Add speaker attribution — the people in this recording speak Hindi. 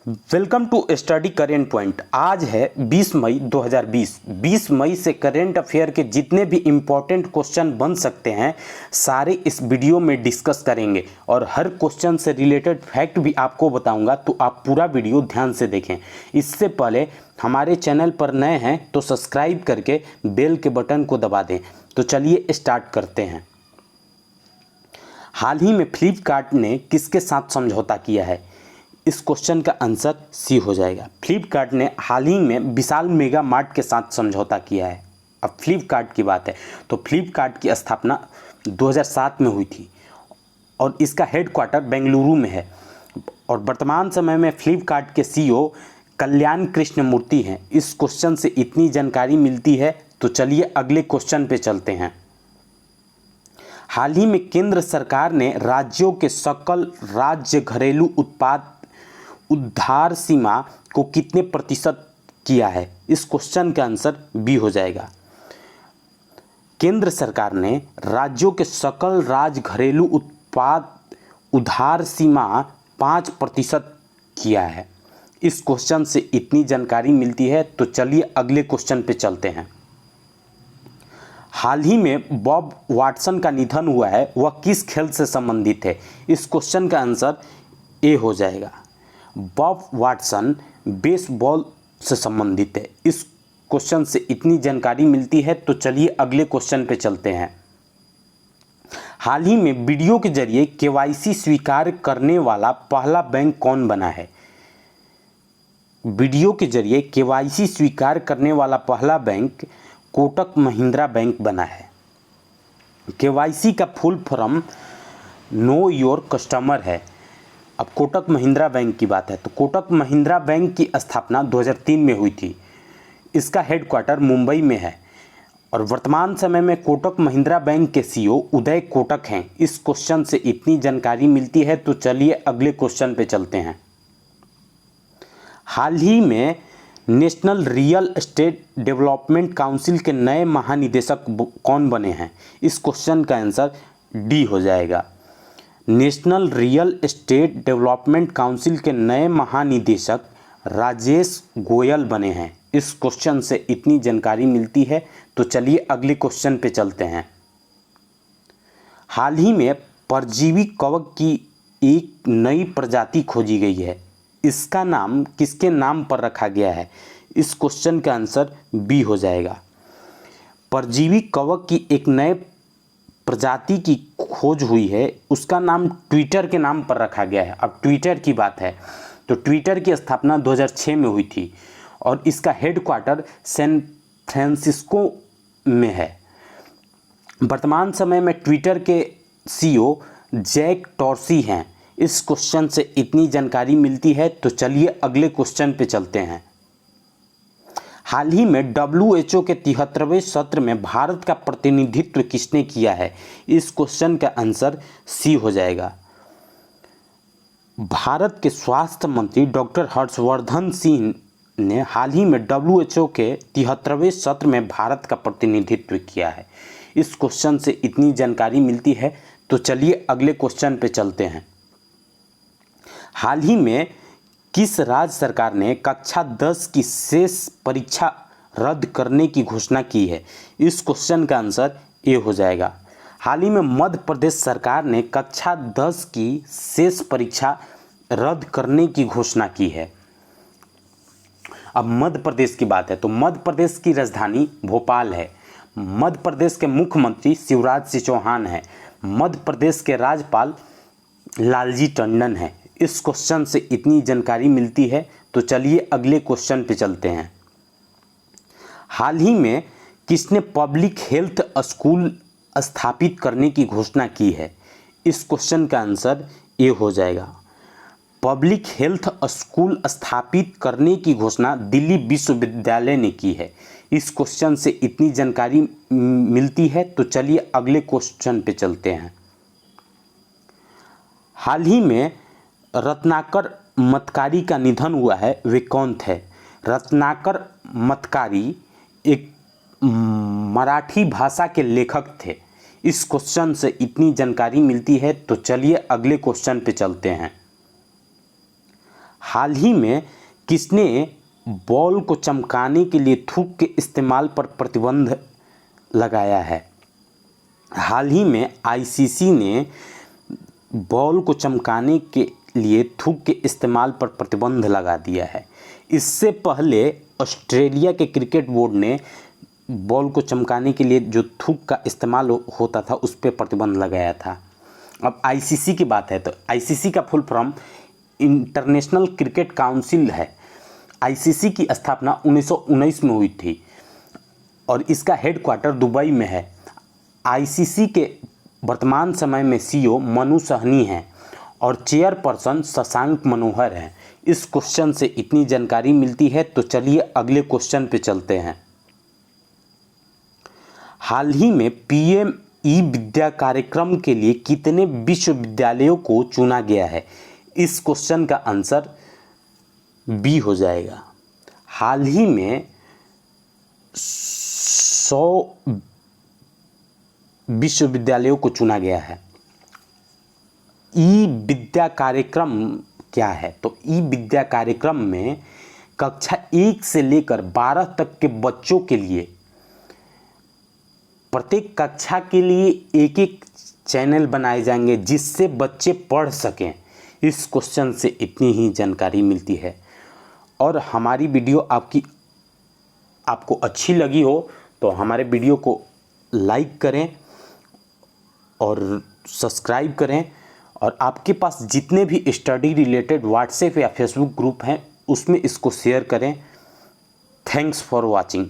Speaker 1: Welcome to study current point. आज है 20 मई 2020। 20 मई से करेंट अफेयर के जितने भी इम्पोर्टेंट क्वेश्चन बन सकते हैं सारे इस वीडियो में डिस्कस करेंगे और हर क्वेश्चन से रिलेटेड फैक्ट भी आपको बताऊंगा, तो आप पूरा वीडियो ध्यान से देखें। इससे पहले हमारे चैनल पर नए हैं तो सब्सक्राइब करके बेल के बटन को दबा दें। तो चलिए स्टार्ट करते हैं। हाल ही में फ्लिपकार्ट ने किसके साथ समझौता किया है? इस क्वेश्चन का आंसर सी हो जाएगा। फ्लिपकार्ट ने हाल ही में विशाल मेगा मार्ट के साथ समझौता किया है। अब फ्लिपकार्ट की बात है तो फ्लिपकार्ट की स्थापना 2007 में हुई थी और इसका हेडक्वार्टर बेंगलुरु में है और वर्तमान समय में फ्लिपकार्ट के सीईओ कल्याण कृष्णमूर्ति हैं। इस क्वेश्चन से इतनी जानकारी मिलती है तो चलिए अगले क्वेश्चन पे चलते हैं। हाल ही में केंद्र सरकार ने राज्यों के सकल राज्य घरेलू उत्पाद उद्धार सीमा को कितने प्रतिशत किया है? इस क्वेश्चन का आंसर बी हो जाएगा। केंद्र सरकार ने राज्यों के सकल राज्य घरेलू उत्पाद उधार सीमा 5% किया है। इस क्वेश्चन से इतनी जानकारी मिलती है तो चलिए अगले क्वेश्चन पे चलते हैं। हाल ही में बॉब वाटसन का निधन हुआ है, वह किस खेल से संबंधित है? इस क्वेश्चन का आंसर ए हो जाएगा। बॉब वाटसन बेसबॉल से संबंधित है। इस क्वेश्चन से इतनी जानकारी मिलती है तो चलिए अगले क्वेश्चन पे चलते हैं। हाल ही में वीडियो के जरिए केवाईसी स्वीकार करने वाला पहला बैंक कौन बना है? वीडियो के जरिए केवाईसी स्वीकार करने वाला पहला बैंक कोटक महिंद्रा बैंक बना है। केवाईसी का full form know your customer है। अब कोटक महिंद्रा बैंक की बात है तो कोटक महिंद्रा बैंक की स्थापना 2003 में हुई थी। इसका हेडक्वार्टर मुंबई में है और वर्तमान समय में कोटक महिंद्रा बैंक के सीईओ उदय कोटक हैं। इस क्वेश्चन से इतनी जानकारी मिलती है तो चलिए अगले क्वेश्चन पे चलते हैं। हाल ही में national real estate development council के नए महानिदेशक कौन बने हैं? इस क्वेश्चन का आंसर डी हो जाएगा। National real estate development council के नए महानिदेशक राजेश गोयल बने हैं। इस क्वेश्चन से इतनी जानकारी मिलती है तो चलिए अगले क्वेश्चन पे चलते हैं। हाल ही में परजीवी कवक की एक नई प्रजाति खोजी गई है। इसका नाम किसके नाम पर रखा गया है? इस क्वेश्चन का आंसर बी हो जाएगा। परजीवी कवक की एक नए प्रजाति की खोज हुई है, उसका नाम ट्विटर के नाम पर रखा गया है। अब ट्विटर की बात है तो ट्विटर की स्थापना 2006 में हुई थी और इसका हेडक्वार्टर सैन फ्रांसिस्को में है। वर्तमान समय में ट्विटर के सीईओ जैक डॉर्सी हैं। इस क्वेश्चन से इतनी जानकारी मिलती है तो चलिए अगले क्वेश्चन पे चलते हैं। हाल ही में WHO के 73वें सत्र में भारत का प्रतिनिधित्व किसने किया है? इस क्वेश्चन का आंसर सी हो जाएगा। भारत के स्वास्थ्य मंत्री डॉक्टर हर्षवर्धन सिंह ने हाल ही में WHO के 73वें सत्र में भारत का प्रतिनिधित्व किया है। इस क्वेश्चन से इतनी जानकारी मिलती है तो चलिए अगले क्वेश्चन पे चलते हैं। हाल ही में किस राज्य सरकार ने कक्षा 10 की शेष परीक्षा रद्द करने की घोषणा की है? इस क्वेश्चन का आंसर ए हो जाएगा। हाल ही में मध्य प्रदेश सरकार ने कक्षा 10 की शेष परीक्षा रद्द करने की घोषणा की है। अब मध्य प्रदेश की बात है तो मध्य प्रदेश की राजधानी भोपाल है। मध्य प्रदेश के मुख्यमंत्री शिवराज सिंह चौहान हैं। मध्य प्रदेश के राज्यपाल लालजी टंडन हैं। इस क्वेश्चन से इतनी जानकारी मिलती है तो चलिए अगले क्वेश्चन पे चलते हैं। हाल ही में किसने पब्लिक हेल्थ स्कूल स्थापित करने की घोषणा की है? इस क्वेश्चन का आंसर ए हो जाएगा। पब्लिक हेल्थ स्कूल स्थापित करने की घोषणा दिल्ली विश्वविद्यालय ने की है। इस क्वेश्चन से इतनी जानकारी मिलती है तो चलिए अगले क्वेश्चन पे चलते हैं। हाल ही में रत्नाकर मतकारी का निधन हुआ है, वे कौन थे? रत्नाकर मतकारी एक मराठी भाषा के लेखक थे। इस क्वेश्चन से इतनी जानकारी मिलती है तो चलिए अगले क्वेश्चन पे चलते हैं। हाल ही में किसने बॉल को चमकाने के लिए थूक के इस्तेमाल पर प्रतिबंध लगाया है? हाल ही में आईसीसी ने बॉल को चमकाने के लिए थूक के इस्तेमाल पर प्रतिबंध लगा दिया है। इससे पहले ऑस्ट्रेलिया के क्रिकेट बोर्ड ने बॉल को चमकाने के लिए जो थूक का इस्तेमाल होता था उस पर प्रतिबंध लगाया था। अब आईसीसी की बात है तो आईसीसी का full form international cricket council है। आईसीसी की स्थापना 1919 में हुई थी और इसका हेडक्वार्टर दुबई में है। आईसीसी के वर्तमान समय में सीईओ मनु सहनी हैं और चेयरपर्सन शशांक मनोहर हैं। इस क्वेश्चन से इतनी जानकारी मिलती है तो चलिए अगले क्वेश्चन पे चलते हैं। हाल ही में पीएम ई विद्या कार्यक्रम के लिए कितने विश्वविद्यालयों को चुना गया है? इस क्वेश्चन का आंसर बी हो जाएगा। हाल ही में 100 विश्वविद्यालयों को चुना गया है। ई विद्या कार्यक्रम क्या है? तो ई विद्या कार्यक्रम में कक्षा 1 से लेकर 12 तक के बच्चों के लिए प्रत्येक कक्षा के लिए एक एक चैनल बनाए जाएंगे जिससे बच्चे पढ़ सकें। इस क्वेश्चन से इतनी ही जानकारी मिलती है। और हमारी वीडियो आपको अच्छी लगी हो तो हमारे वीडियो को लाइक करें और सब्सक्राइब करें, और आपके पास जितने भी स्टडी रिलेटेड व्हाट्सएप या फेसबुक ग्रुप हैं उसमें इसको शेयर करें। Thanks for watching.